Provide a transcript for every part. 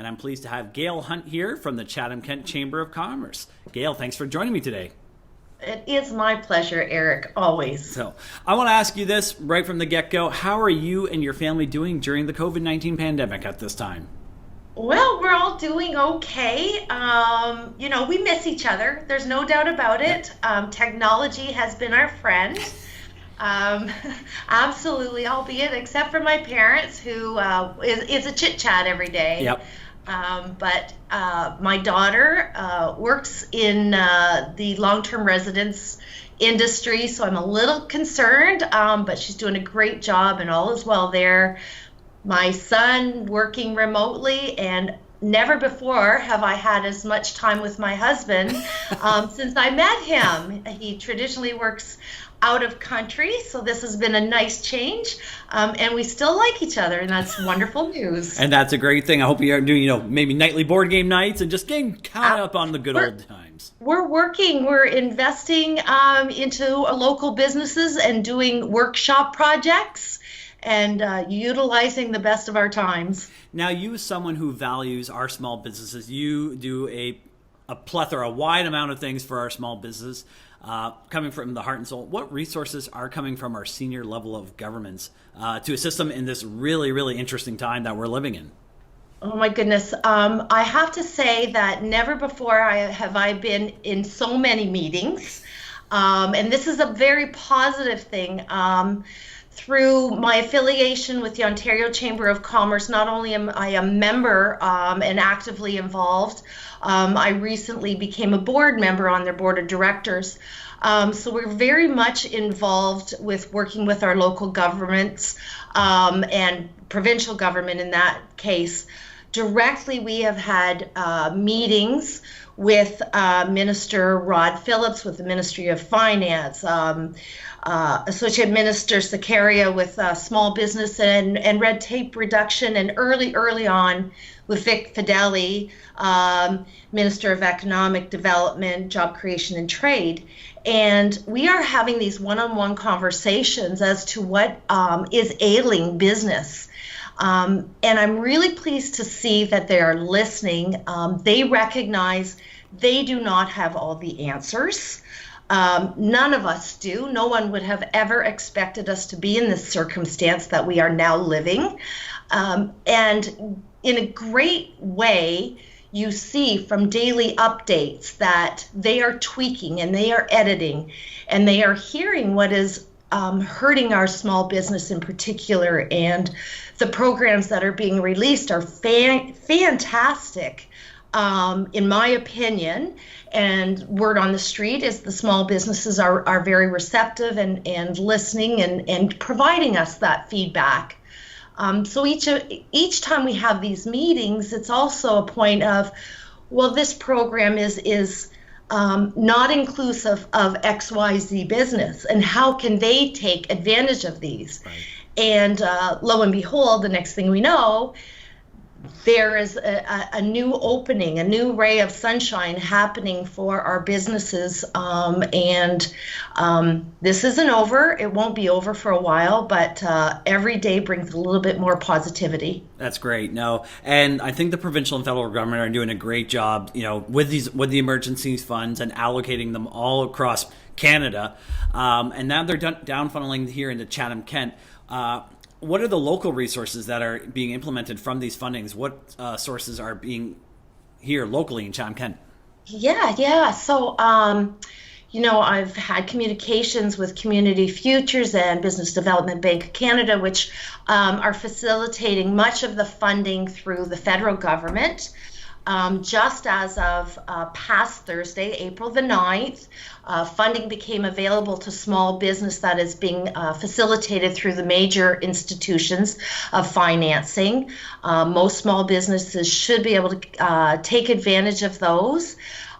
and I'm pleased to have Gail Hundt here from the Chatham-Kent Chamber of Commerce. Gail, thanks for joining me today. It is my pleasure, Eric, always. So I want to ask you this right from the get-go. How are you and your family doing during the COVID-19 pandemic at this time? Well, we're all doing okay. We miss each other. There's no doubt about it. Technology has been our friend. Absolutely, albeit except for my parents, who is a chit chat every day. Yep. But my daughter works in the long-term residence industry, so I'm a little concerned, but she's doing a great job and all is well there. My son working remotely, and never before have I had as much time with my husband since I met him. He traditionally works out of country, so this has been a nice change, and we still like each other, and that's wonderful news. And that's a great thing. I hope you're doing, maybe nightly board game nights and just getting caught up on the good old times. We're investing into local businesses and doing workshop projects and utilizing the best of our times. Now, you as someone who values our small businesses, you do a wide amount of things for our small business. Coming from the heart and soul, what resources are coming from our senior level of governments to assist them in this really, really interesting time that we're living in? Oh my goodness. I have to say that never before have I been in so many meetings. And this is a very positive thing. Through my affiliation with the Ontario Chamber of Commerce, not only am I a member and actively involved, I recently became a board member on their board of directors. So we're very much involved with working with our local governments and provincial government in that case. Directly, we have had meetings with Minister Rod Phillips with the Ministry of Finance, Associate Minister Sakaria with small business and red tape reduction, and early on with Vic Fideli, Minister of Economic Development, Job Creation and Trade. And we are having these one-on-one conversations as to what is ailing business. And I'm really pleased to see that they are listening. They recognize they do not have all the answers. None of us do. No one would have ever expected us to be in this circumstance that we are now living. And in a great way, you see from daily updates that they are tweaking and they are editing and they are hearing what is hurting our small business in particular. And the programs that are being released are fantastic. In my opinion, and word on the street is the small businesses are very receptive and listening and providing us that feedback. So each time we have these meetings, it's also a point of, well, this program is not inclusive of XYZ business, and how can they take advantage of these? Right. And lo and behold, the next thing we know, there is a new opening, a new ray of sunshine happening for our businesses. And this isn't over. It won't be over for a while, but every day brings a little bit more positivity. That's great. No, and I think the provincial and federal government are doing a great job, with the emergency funds and allocating them all across Canada. And now they're down funneling here into Chatham-Kent. What are the local resources that are being implemented from these fundings? What sources are being here locally in Chatham-Kent? Yeah. So, I've had communications with Community Futures and Business Development Bank of Canada, which are facilitating much of the funding through the federal government. Just as of past Thursday, April the 9th, funding became available to small business that is being facilitated through the major institutions of financing. Most small businesses should be able to take advantage of those.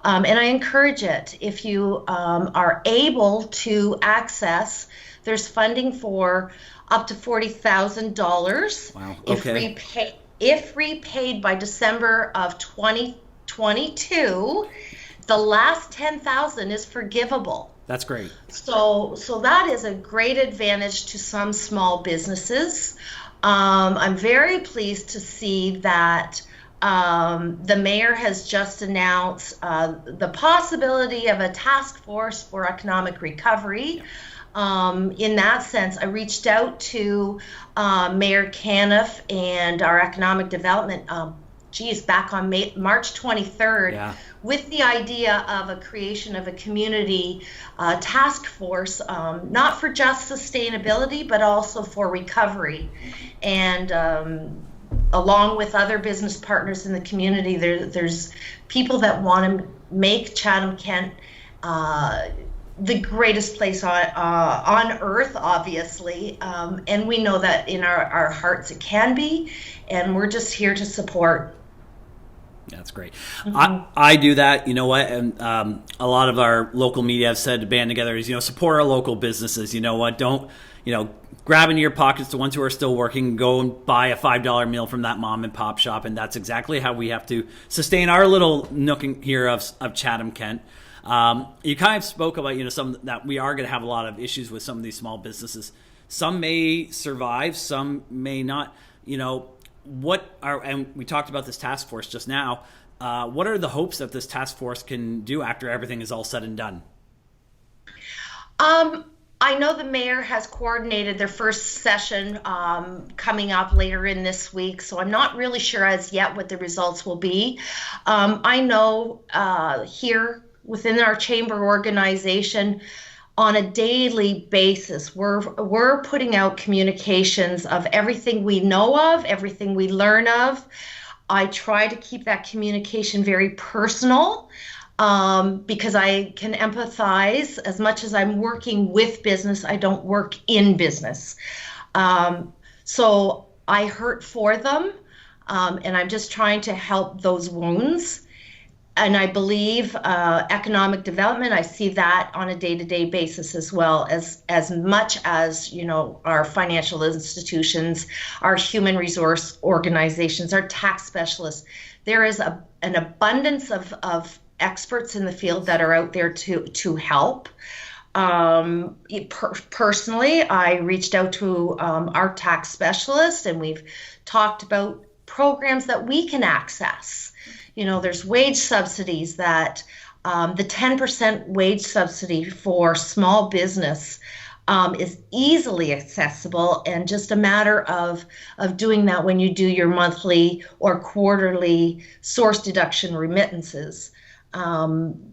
And I encourage it. If you are able to access, there's funding for up to $40,000. Wow. Okay. If repaid by December of 2022, the last $10,000 is forgivable. That's great. So that is a great advantage to some small businesses. I'm very pleased to see that The mayor has just announced the possibility of a task force for economic recovery. In that sense, I reached out to Mayor Caniff and our economic development, back on March 23rd, with the idea of a creation of a community task force, not for just sustainability, but also for recovery. And along with other business partners in the community, there's people that want to make Chatham-Kent the greatest place on earth, obviously, and we know that in our hearts it can be, and we're just here to support. That's great. I do that, you know what, and a lot of our local media have said to band together is, support our local businesses. You know what, don't, grab into your pockets the ones who are still working, go and buy a $5 meal from that mom and pop shop, and that's exactly how we have to sustain our little nook here of Chatham-Kent. You kind of spoke about, some that we are going to have a lot of issues with some of these small businesses. Some may survive, some may not. And we talked about this task force just now. What are the hopes that this task force can do after everything is all said and done? I know the mayor has coordinated their first session coming up later in this week, so I'm not really sure as yet what the results will be. I know here within our chamber organization, on a daily basis, we're putting out communications of everything we know of, everything we learn of. I try to keep that communication very personal because I can empathize. As much as I'm working with business, I don't work in business. So I hurt for them, and I'm just trying to help those wounds. And I believe economic development, I see that on a day-to-day basis as well, as much as, our financial institutions, our human resource organizations, our tax specialists. There is an abundance of experts in the field that are out there to help. Personally, I reached out to our tax specialist, and we've talked about programs that we can access. There's wage subsidies that the 10% wage subsidy for small business is easily accessible, and just a matter of doing that when you do your monthly or quarterly source deduction remittances. And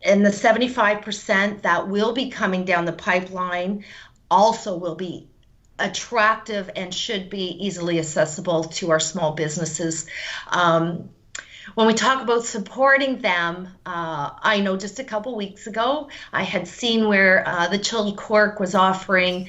the 75% that will be coming down the pipeline also will be attractive and should be easily accessible to our small businesses. When we talk about supporting them, I know just a couple weeks ago, I had seen where the Children's Cork was offering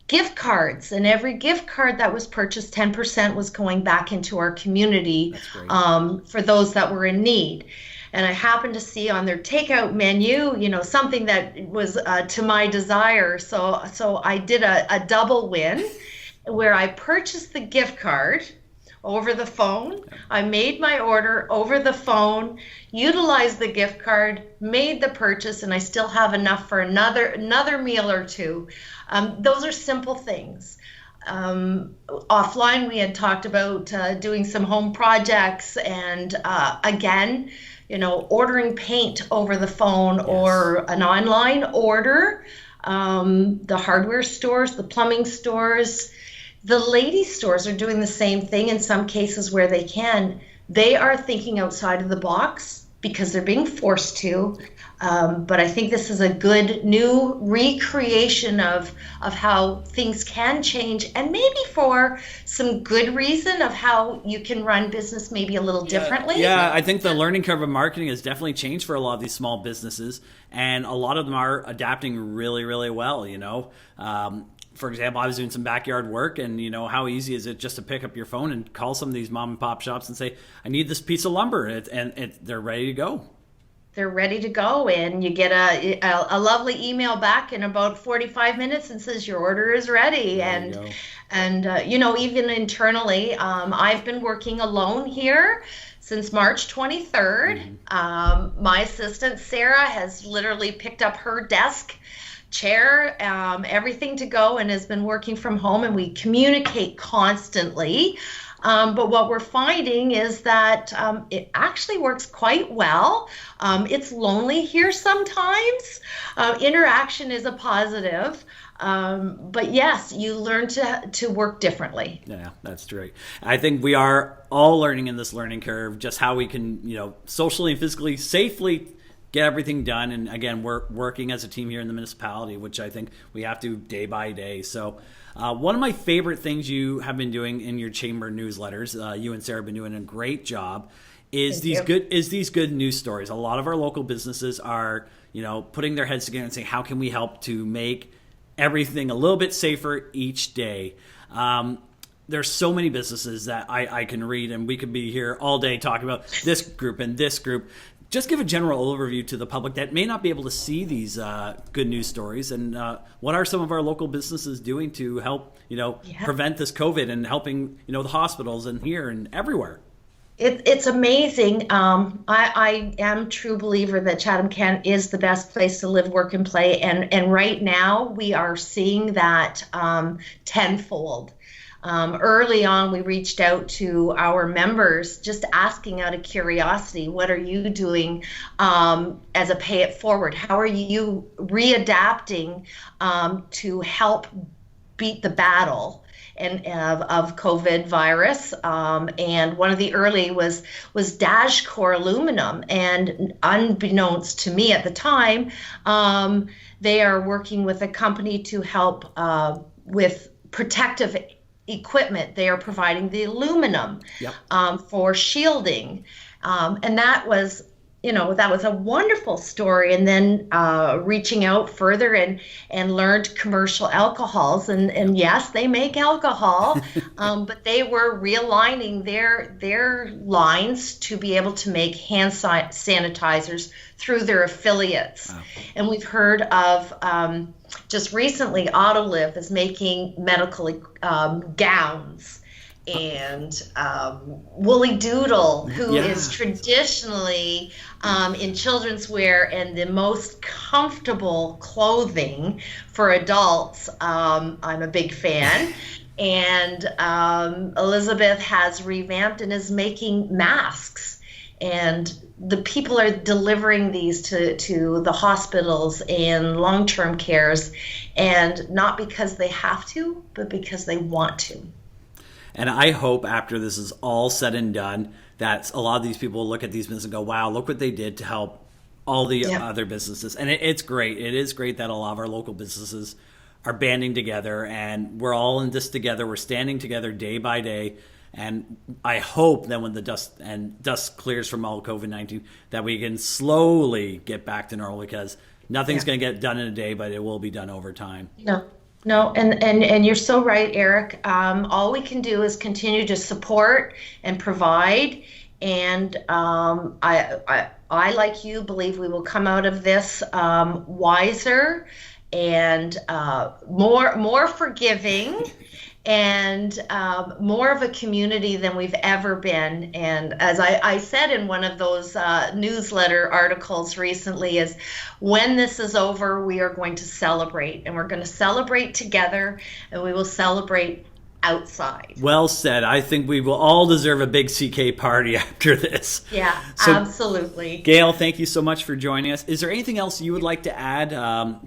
gift cards, and every gift card that was purchased, 10% was going back into our community for those that were in need. And I happened to see on their takeout menu, something that was to my desire. So I did a double win where I purchased the gift card over the phone. I made my order over the phone, utilized the gift card, made the purchase, and I still have enough for another meal or two. Those are simple things. Offline, we had talked about doing some home projects, and again, ordering paint over the phone or an online order. The hardware stores, the plumbing stores, the ladies' stores are doing the same thing in some cases where they can. They are thinking outside of the box because they're being forced to. But I think this is a good new recreation of how things can change, and maybe for some good reason of how you can run business maybe a little differently. Yeah, I think the learning curve of marketing has definitely changed for a lot of these small businesses, and a lot of them are adapting really, really well, For example, I was doing some backyard work, and how easy is it just to pick up your phone and call some of these mom and pop shops and say, I need this piece of lumber, and they're ready to go. They're ready to go, and you get a lovely email back in about 45 minutes and says your order is ready. And even internally, I've been working alone here since March 23rd. My assistant Sarah has literally picked up her desk chair, everything to go, and has been working from home, and we communicate constantly. But what we're finding is that it actually works quite well. It's lonely here sometimes. Interaction is a positive. But yes, you learn to work differently. Yeah, that's right. I think we are all learning in this learning curve just how we can, socially and physically safely get everything done. And again, we're working as a team here in the municipality, which I think we have to day by day. So one of my favorite things you have been doing in your chamber newsletters, you and Sarah have been doing a great job, is these good news stories. A lot of our local businesses are, putting their heads together and saying, how can we help to make everything a little bit safer each day? There's so many businesses that I can read, and we could be here all day talking about this group and this group. Just give a general overview to the public that may not be able to see these good news stories, and what are some of our local businesses doing to help, prevent this COVID and helping, the hospitals and here and everywhere. It's amazing. I am a true believer that Chatham-Kent is the best place to live, work, and play. And right now we are seeing that tenfold. Early on, we reached out to our members just asking out of curiosity, what are you doing as a pay it forward? How are you readapting to help beat the battle and of COVID virus, and one of the early was Dashcore aluminum, and unbeknownst to me at the time, they are working with a company to help with protective equipment. They are providing the aluminum for shielding, and that was a wonderful story. And then reaching out further and learned commercial alcohols, and yes, they make alcohol, but they were realigning their lines to be able to make hand sanitizers through their affiliates. Wow. And we've heard of just recently, Autoliv is making medical gowns. And Woolly Doodle, who is traditionally in children's wear and the most comfortable clothing for adults. I'm a big fan. And Elizabeth has revamped and is making masks. And the people are delivering these to the hospitals and long-term cares, and not because they have to, but because they want to. And I hope after this is all said and done that a lot of these people will look at these businesses and go, wow, look what they did to help all the other businesses. And it's great. It is great that a lot of our local businesses are banding together, and we're all in this together. We're standing together day by day. And I hope that when the dust clears from all COVID-19, that we can slowly get back to normal, because nothing's going to get done in a day, but it will be done over time. No, and you're so right, Eric. All we can do is continue to support and provide. And I, like you, believe we will come out of this wiser and more forgiving. And more of a community than we've ever been. And as I said in one of those newsletter articles recently, is when this is over, we are going to celebrate. And we're going to celebrate together, and we will celebrate outside. Well said. I think we will all deserve a big CK party after this. Yeah, so, absolutely. Gail, thank you so much for joining us. Is there anything else you would like to add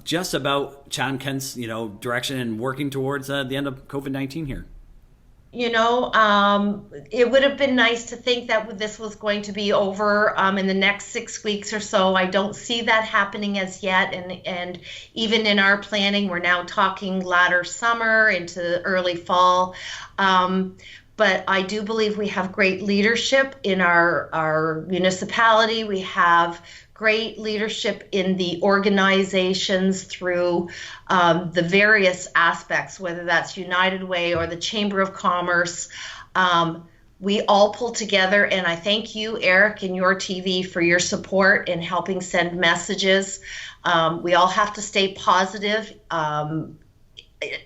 just about Chatham-Kent's direction and working towards the end of COVID-19 here? It would have been nice to think that this was going to be over in the next 6 weeks or so. I don't see that happening as yet. And even in our planning, we're now talking latter summer into early fall. But I do believe we have great leadership in our municipality. We have great leadership in the organizations through the various aspects, whether that's United Way or the Chamber of Commerce. We all pull together, and I thank you, Eric, and your TV for your support in helping send messages. We all have to stay positive,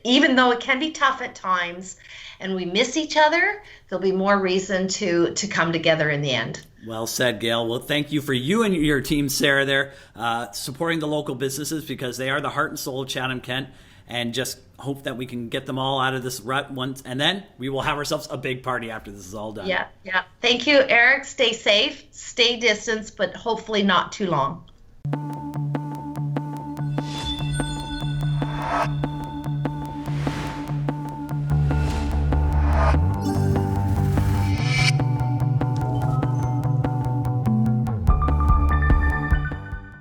even though it can be tough at times, and we miss each other. There'll be more reason to come together in the end. Well said, Gail. Well, thank you for you and your team, Sarah, there, supporting the local businesses because they are the heart and soul of Chatham-Kent, and just hope that we can get them all out of this rut once, and then we will have ourselves a big party after this is all done. Yeah, yeah. Thank you, Eric. Stay safe, stay distance, but hopefully not too long.